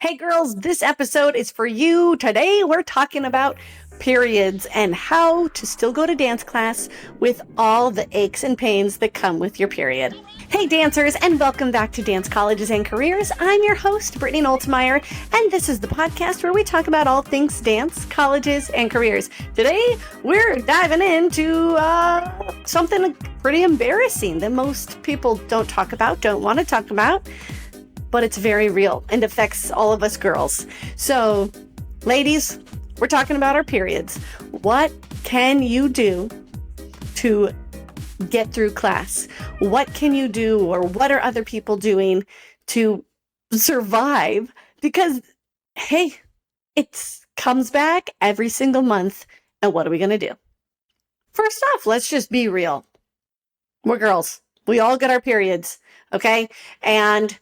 Hey girls, this episode is for you. Today we're talking about periods and how to still go to dance class with all the aches and pains that come with your period. Hey dancers, and welcome back to Dance Colleges and Careers. I'm your host, Brittany Noltimier, and this is the podcast where we talk about all things dance, colleges, and careers. Today, we're diving into something pretty embarrassing that most people don't talk about, don't want to talk about, but it's very real and affects all of us girls. So, ladies, we're talking about our periods. What can you do to get through class? What can you do, or what are other people doing to survive? Because, hey, it comes back every single month, and what are we going to do? First off, let's just be real. We're girls. We all get our periods, okay? And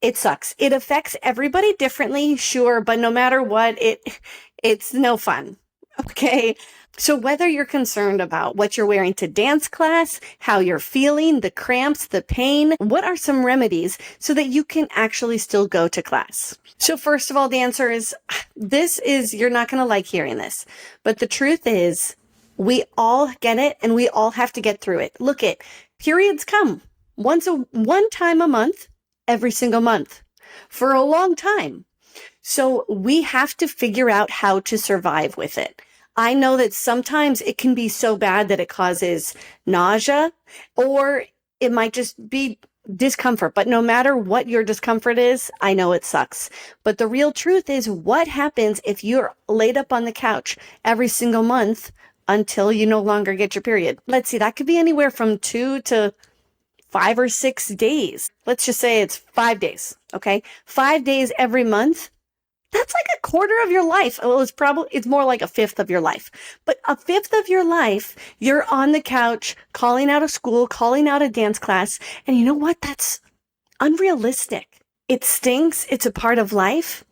it sucks. It affects everybody differently, sure, but no matter what, it's no fun. Okay. So whether you're concerned about what you're wearing to dance class, how you're feeling, the cramps, the pain, what are some remedies so that you can actually still go to class? So first of all, dancers, you're not going to like hearing this, but the truth is we all get it and we all have to get through it. Look it, periods come one time a month. Every single month for a long time. So we have to figure out how to survive with it. I know that sometimes it can be so bad that it causes nausea, or it might just be discomfort. But no matter what your discomfort is, I know it sucks. But the real truth is, what happens if you're laid up on the couch every single month until you no longer get your period? Let's see, that could be anywhere from 2 to 5 or 6 days. Let's just say it's 5 days. Okay. 5 days every month. That's like a quarter of your life. Well, it's more like a fifth of your life, but a fifth of your life, you're on the couch, calling out of school, calling out of dance class. And you know what? That's unrealistic. It stinks. It's a part of life.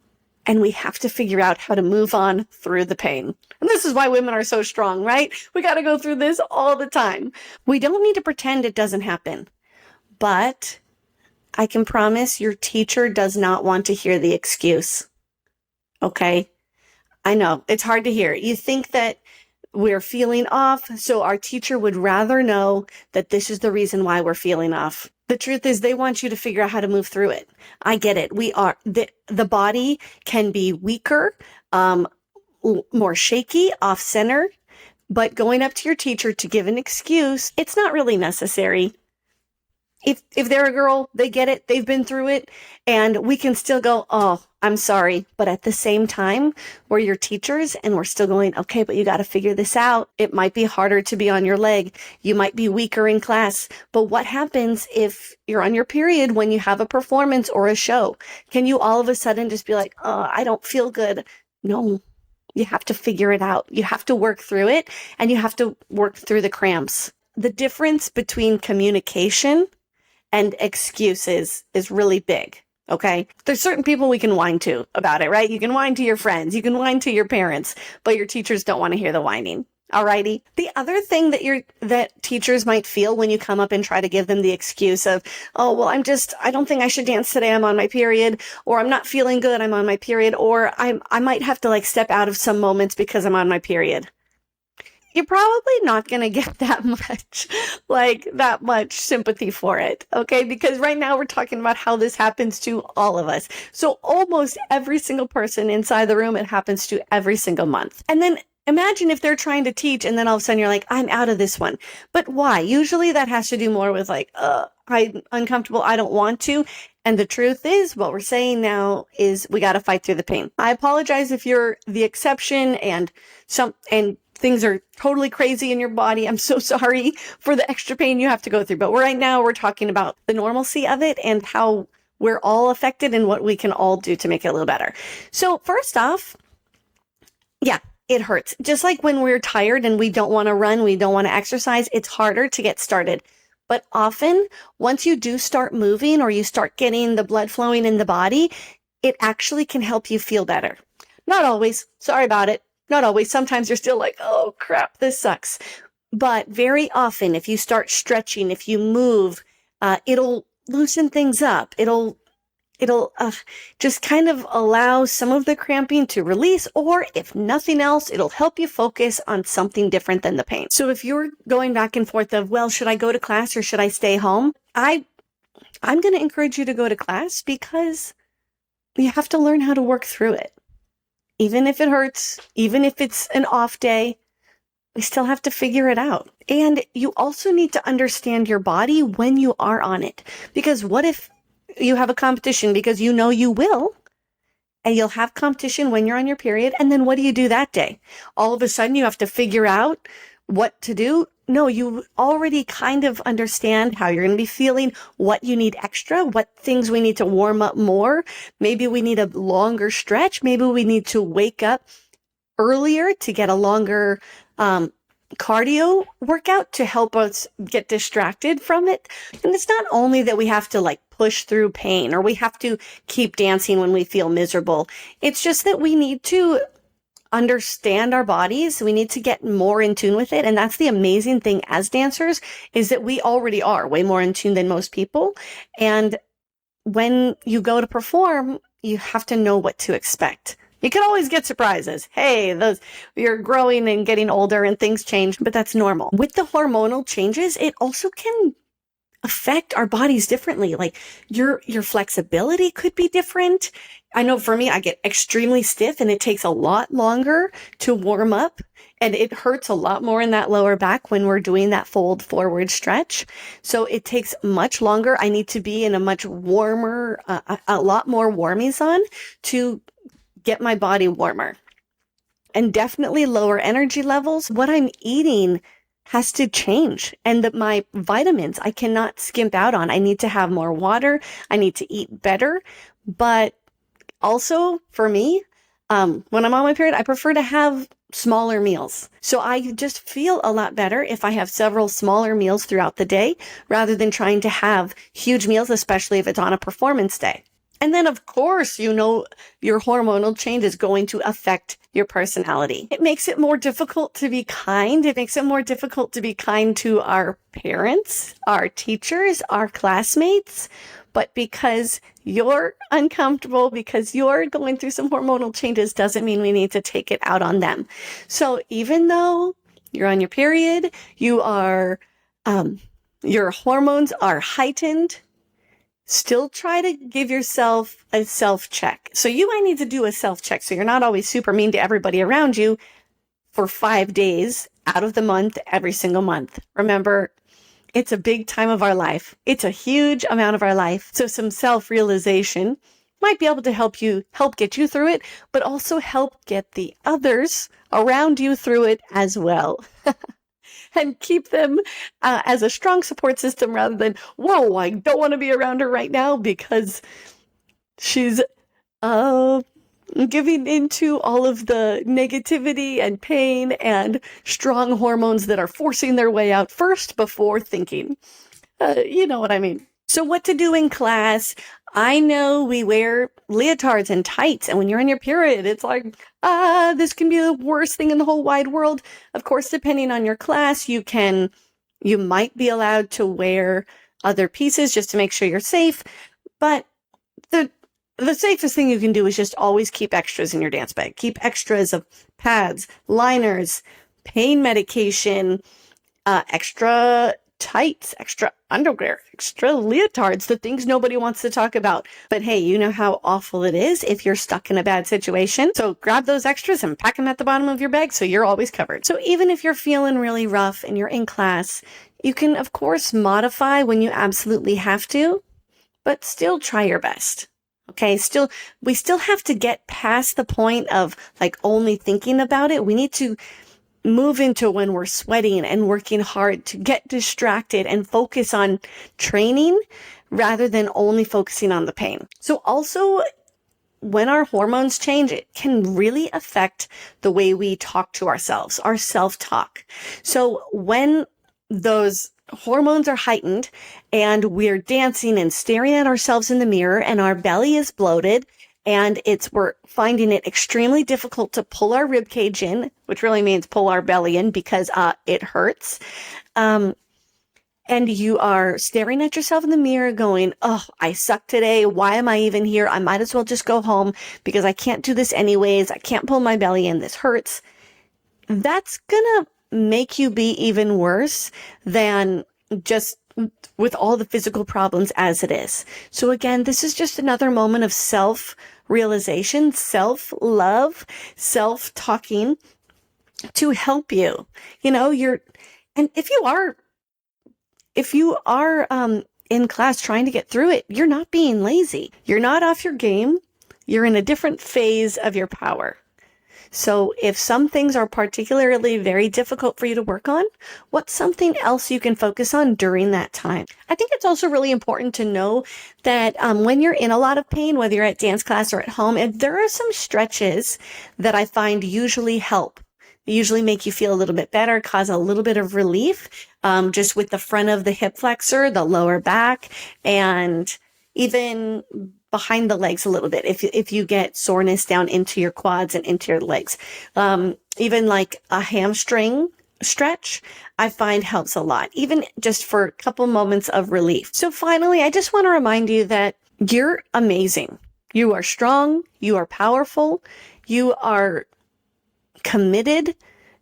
And we have to figure out how to move on through the pain. And this is why women are so strong, right? We got to go through this all the time. We don't need to pretend it doesn't happen. But I can promise your teacher does not want to hear the excuse. Okay? I know, it's hard to hear. You think that we're feeling off, so our teacher would rather know that this is the reason why we're feeling off. The truth is, they want you to figure out how to move through it. I get it. The body can be weaker, more shaky, off center, but going up to your teacher to give an excuse, it's not really necessary. If they're a girl, they get it, they've been through it, and we can still go, oh, I'm sorry. But at the same time, we're your teachers and we're still going, okay, but you got to figure this out. It might be harder to be on your leg. You might be weaker in class. But what happens if you're on your period when you have a performance or a show? Can you all of a sudden just be like, oh, I don't feel good? No, you have to figure it out. You have to work through it, and you have to work through the cramps. The difference between communication and excuses is really big, okay? There's certain people we can whine to about it, right? You can whine to your friends, you can whine to your parents, but your teachers don't want to hear the whining. Alrighty. The other thing that teachers might feel when you come up and try to give them the excuse of, oh, well, I don't think I should dance today, I'm on my period, or I'm not feeling good, I'm on my period, or I might have to step out of some moments because I'm on my period. You're probably not going to get that much sympathy for it, okay? Because right now we're talking about how this happens to all of us. So almost every single person inside the room, it happens to every single month. And then imagine if they're trying to teach and then all of a sudden you're like, I'm out of this one. But why? Usually that has to do more with I'm uncomfortable, I don't want to. And the truth is, what we're saying now is we got to fight through the pain. I apologize if you're the exception and things are totally crazy in your body. I'm so sorry for the extra pain you have to go through. But right now we're talking about the normalcy of it and how we're all affected and what we can all do to make it a little better. So first off, yeah, it hurts. Just like when we're tired and we don't want to run, we don't want to exercise, it's harder to get started. But often, once you do start moving or you start getting the blood flowing in the body, it actually can help you feel better. Not always. Sorry about it. Not always. Sometimes you're still like, oh crap, this sucks. But very often, if you start stretching, if you move, it'll loosen things up. It'll it'll just kind of allow some of the cramping to release, or if nothing else, it'll help you focus on something different than the pain. So if you're going back and forth of, well, should I go to class or should I stay home? I'm going to encourage you to go to class, because you have to learn how to work through it. Even if it hurts, even if it's an off day, we still have to figure it out. And you also need to understand your body when you are on it. Because what if you have a competition, because you know you will, and you'll have competition when you're on your period, and then what do you do that day? All of a sudden you have to figure out what to do? No, you already kind of understand how you're going to be feeling, what you need extra, what things we need to warm up more. Maybe we need a longer stretch. Maybe we need to wake up earlier to get a longer cardio workout to help us get distracted from it. And it's not only that we have to like push through pain, or we have to keep dancing when we feel miserable. It's just that we need to understand our bodies. We need to get more in tune with it. And that's the amazing thing as dancers, is that we already are way more in tune than most people. And when you go to perform, you have to know what to expect. You can always get surprises. Hey, you're growing and getting older and things change, but that's normal. With the hormonal changes, it also can affect our bodies differently. Like your flexibility could be different. I know for me, I get extremely stiff and it takes a lot longer to warm up, and it hurts a lot more in that lower back when we're doing that fold forward stretch. So it takes much longer. I need to be in a much warmer, a lot more warmies on to get my body warmer. And definitely lower energy levels. What I'm eating has to change, and that my vitamins I cannot skimp out on. I need to have more water. I need to eat better. But also for me, when I'm on my period, I prefer to have smaller meals. So I just feel a lot better if I have several smaller meals throughout the day, rather than trying to have huge meals, especially if it's on a performance day. And then, of course, you know, your hormonal change is going to affect your personality. It makes it more difficult to be kind. It makes it more difficult to be kind to our parents, our teachers, our classmates. But because you're uncomfortable, because you're going through some hormonal changes, doesn't mean we need to take it out on them. So even though you're on your period, you are, your hormones are heightened, still try to give yourself a self-check. So you might need to do a self-check, so you're not always super mean to everybody around you for 5 days out of the month, every single month. Remember, it's a big time of our life. It's a huge amount of our life. So some self-realization might be able to help get you through it, but also help get the others around you through it as well. And keep them as a strong support system, rather than, whoa, I don't want to be around her right now because she's giving into all of the negativity and pain and strong hormones that are forcing their way out first before thinking. You know what I mean? So what to do in class? I know we wear leotards and tights, and when you're in your period, it's like, this can be the worst thing in the whole wide world. Of course, depending on your class, you might be allowed to wear other pieces just to make sure you're safe. But the safest thing you can do is just always keep extras in your dance bag. Keep extras of pads, liners, pain medication, extra tights, extra underwear, extra leotards, the things nobody wants to talk about. But hey, you know how awful it is if you're stuck in a bad situation. So grab those extras and pack them at the bottom of your bag so you're always covered. So even if you're feeling really rough and you're in class, you can, of course, modify when you absolutely have to, but still try your best. Okay, we still have to get past the point of like only thinking about it. We need to move into when we're sweating and working hard to get distracted and focus on training rather than only focusing on the pain. So also, when our hormones change, it can really affect the way we talk to ourselves, our self-talk. So when those hormones are heightened and we're dancing and staring at ourselves in the mirror and our belly is bloated, and we're finding it extremely difficult to pull our rib cage in, which really means pull our belly in because it hurts. And and you are staring at yourself in the mirror going, oh, I suck today. Why am I even here? I might as well just go home because I can't do this anyways. I can't pull my belly in. This hurts. That's gonna make you be even worse than just with all the physical problems as it is. So again, this is just another moment of self-realization, self-love, self-talking to help you. And if you are in class trying to get through it, you're not being lazy. You're not off your game. You're in a different phase of your power. So if some things are particularly very difficult for you to work on, what's something else you can focus on during that time? I think it's also really important to know that when you're in a lot of pain, whether you're at dance class or at home, and there are some stretches that I find usually help. They usually make you feel a little bit better, cause a little bit of relief, just with the front of the hip flexor, the lower back, and even behind the legs a little bit. If you get soreness down into your quads and into your legs, even like a hamstring stretch, I find helps a lot, even just for a couple moments of relief. So finally, I just want to remind you that you're amazing. You are strong. You are powerful. You are committed.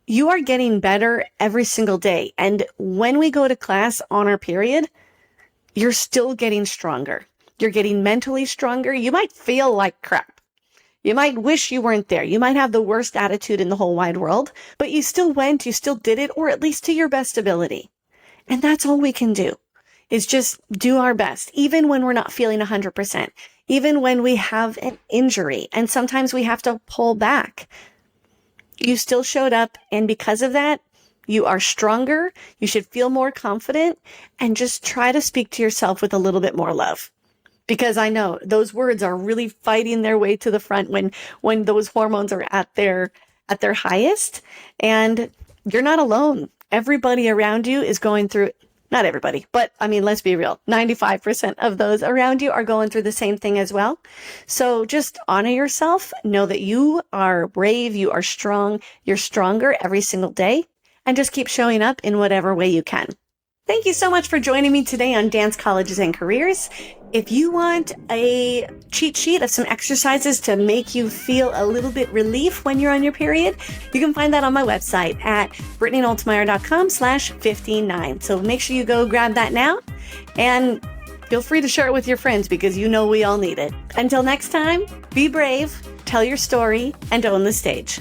You are getting better every single day. And when we go to class on our period, you're still getting stronger. You're getting mentally stronger. You might feel like crap. You might wish you weren't there. You might have the worst attitude in the whole wide world, but you still went, you still did it, or at least to your best ability. And that's all we can do, is just do our best, even when we're not feeling 100%, even when we have an injury, and sometimes we have to pull back. You still showed up, and because of that, you are stronger. You should feel more confident, and just try to speak to yourself with a little bit more love. Because I know those words are really fighting their way to the front when those hormones are at their highest, and you're not alone. Everybody around you is going through, not everybody, but I mean, let's be real. 95% of those around you are going through the same thing as well. So just honor yourself. Know that you are brave. You are strong. You're stronger every single day, and just keep showing up in whatever way you can. Thank you so much for joining me today on Dance Colleges and Careers. If you want a cheat sheet of some exercises to make you feel a little bit relief when you're on your period, you can find that on my website at brittany.noltimier.com/59. So make sure you go grab that now, and feel free to share it with your friends because you know we all need it. Until next time, be brave, tell your story, and own the stage.